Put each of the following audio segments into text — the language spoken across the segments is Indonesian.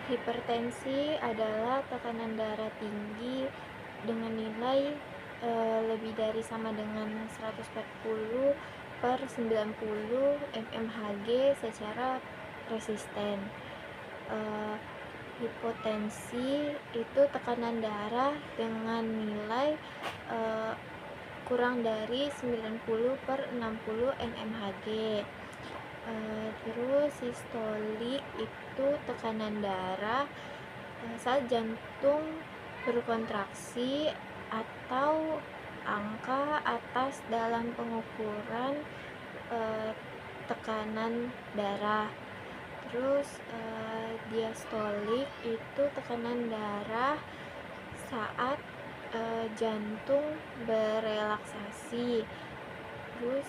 Hipertensi adalah tekanan darah tinggi dengan nilai lebih dari sama dengan 140 per 90 mmHg secara resisten. Eh, Hipotensi itu tekanan darah dengan nilai eh, kurang dari 90 per 60 mmHg. Terus sistolik itu tekanan darah saat jantung berkontraksi atau angka atas dalam pengukuran eh, tekanan darah. Terus diastolik itu tekanan darah saat jantung berelaksasi. Terus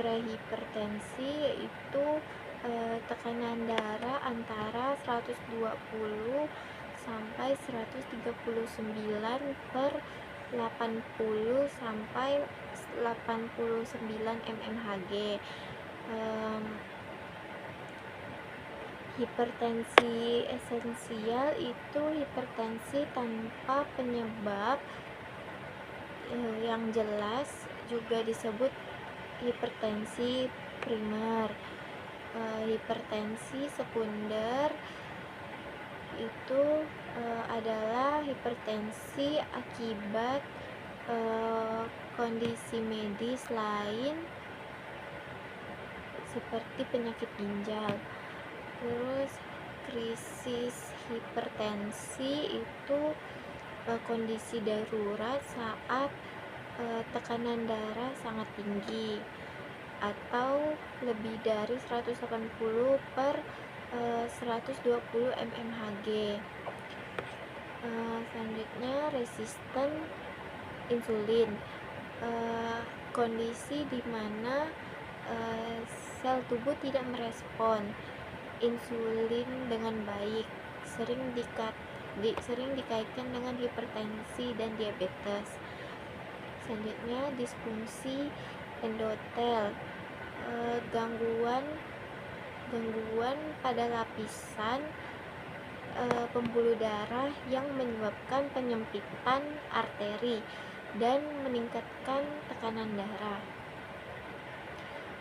prehipertensi yaitu tekanan darah antara 120 sampai 139 per 80 sampai 89 mmHg. Hipertensi esensial itu hipertensi tanpa penyebab yang jelas, juga disebut hipertensi primer. Hipertensi sekunder itu adalah hipertensi akibat kondisi medis lain seperti penyakit ginjal. Terus krisis hipertensi itu kondisi darurat saat tekanan darah sangat tinggi atau lebih dari 180 per 120 mmHg. Selanjutnya resisten insulin, kondisi di mana sel tubuh tidak merespon insulin dengan baik, sering dikaitkan dengan hipertensi dan diabetes. Selanjutnya disfungsi endotel, gangguan pada lapisan pembuluh darah yang menyebabkan penyempitan arteri dan meningkatkan tekanan darah.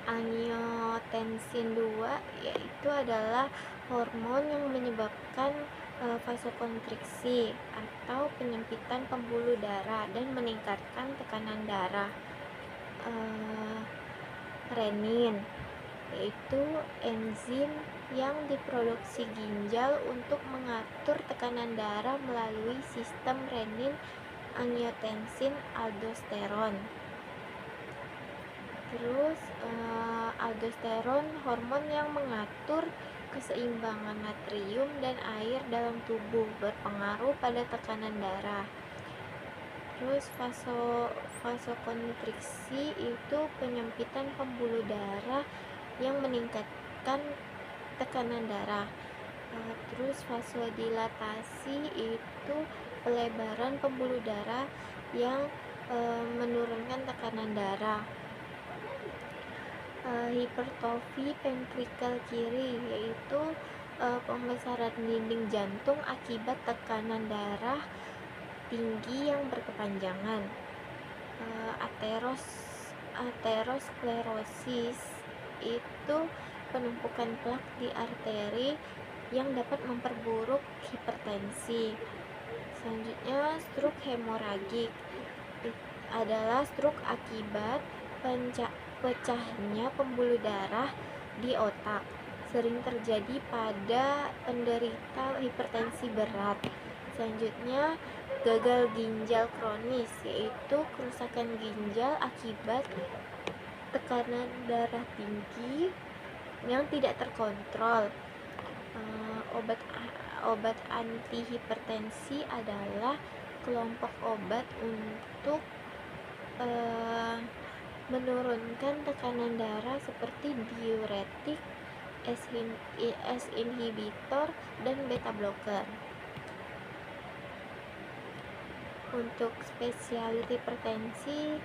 Angiotensin 2 yaitu adalah hormon yang menyebabkan vasokonstriksi atau penyempitan pembuluh darah dan meningkatkan tekanan darah. Renin yaitu enzim yang diproduksi ginjal untuk mengatur tekanan darah melalui sistem renin angiotensin aldosteron. Terus aldosteron hormon yang mengatur keseimbangan natrium dan air dalam tubuh, berpengaruh pada tekanan darah. Terus vasokonstriksi itu penyempitan pembuluh darah yang meningkatkan tekanan darah. Terus vasodilatasi itu pelebaran pembuluh darah yang menurunkan tekanan darah. Hipertrofi ventrikel kiri yaitu pembesaran dinding jantung akibat tekanan darah tinggi yang berkepanjangan. Aterosklerosis itu penumpukan plak di arteri yang dapat memperburuk hipertensi. Selanjutnya stroke hemoragik adalah stroke akibat pecahnya pembuluh darah di otak, sering terjadi pada penderita hipertensi berat. Selanjutnya gagal ginjal kronis yaitu kerusakan ginjal akibat tekanan darah tinggi yang tidak terkontrol. Obat antihipertensi adalah kelompok obat untuk menurunkan tekanan darah seperti diuretik, ACE inhibitor, dan beta blocker. Untuk spesialis hipertensi,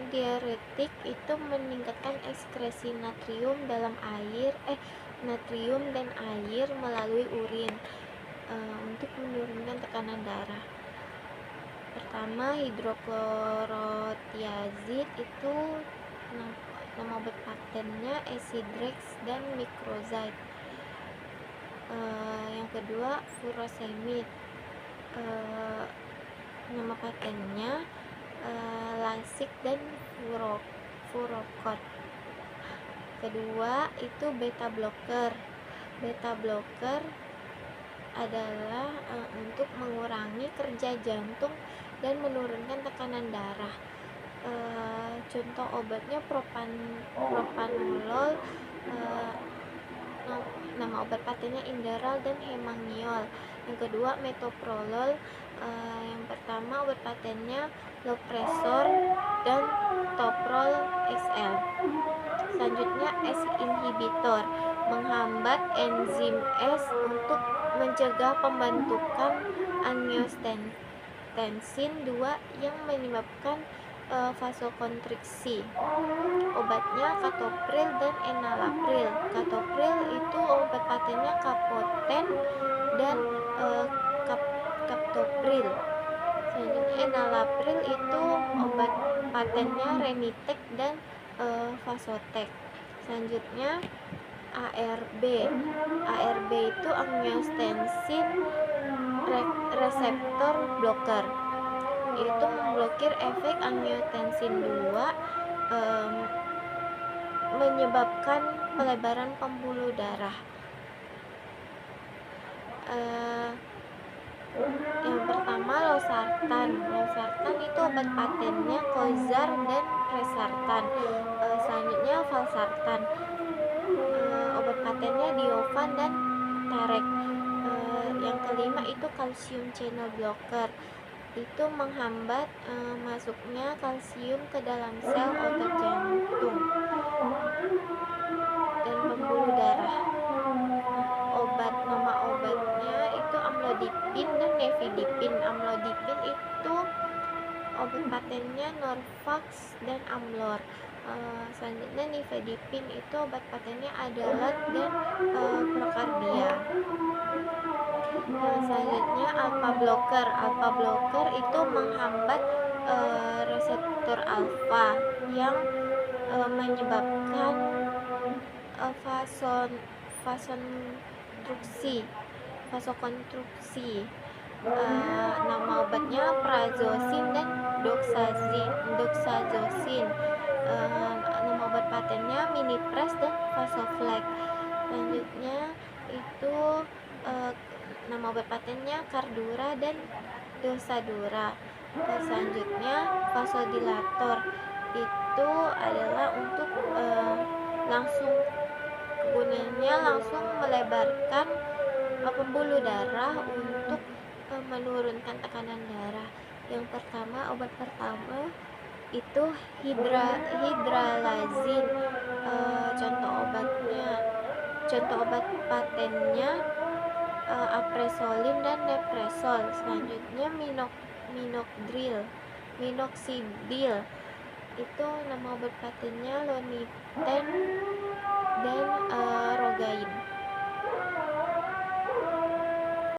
diuretik itu meningkatkan ekskresi natrium dalam air, natrium dan air melalui urin untuk menurunkan tekanan darah. Pertama, hidroklorotiazid itu nama obat patennya Acidrex dan Microzide. Yang kedua, furosemid, nama patennya Lasix dan Furocort. Kedua itu beta blocker. Beta blocker adalah untuk mengurangi kerja jantung dan menurunkan tekanan darah. Contoh obatnya propanolol, nama obat patennya Inderal dan Hemangniol. Yang kedua metoprolol, yang pertama obat patennya Lopressor dan Toprol XL. Selanjutnya S inhibitor, menghambat enzim S untuk mencegah pembentukan angiotensin 2 yang menyebabkan vasokonstriksi. Obatnya captopril dan enalapril. Captopril itu obat patennya Capoten dan captopril. Selanjutnya enalapril itu obat patennya Renitec dan Vasotek. Selanjutnya ARB. ARB itu angiotensin reseptor blocker. Itu memblokir efek angiotensin 2, menyebabkan pelebaran pembuluh darah. Yang pertama losartan. Losartan itu obat patennya Kozar dan Resartan. Selanjutnya valsartan, obat patennya Diovan dan Tarek. Yang kelima itu kalsium channel blocker, itu menghambat masuknya kalsium ke dalam sel otot jantung dan pembuluh darah. Nama obatnya itu amlodipin dan nifedipin. Amlodipin itu obat patennya Norvax dan Amlor. Selanjutnya nifedipin itu obat patennya Adalat dan Procardia. Selanjutnya alpha blocker. Alpha blocker itu menghambat reseptor alfa yang menyebabkan vasokonstruksi. Nama obatnya prazosin dan doxazosin. Nama obat patennya Minipres dan Vasoflex. Selanjutnya itu nama obat patennya Cardura dan Dosadura. Selanjutnya vasodilator, itu adalah untuk langsung kegunaannya langsung melebarkan pembuluh darah untuk menurunkan tekanan darah. Yang pertama, obat pertama itu hidralazin. Contoh obat patennya apresolin dan depresol. Selanjutnya minoxidil, itu nama obat patennya Loniten dan Rogain.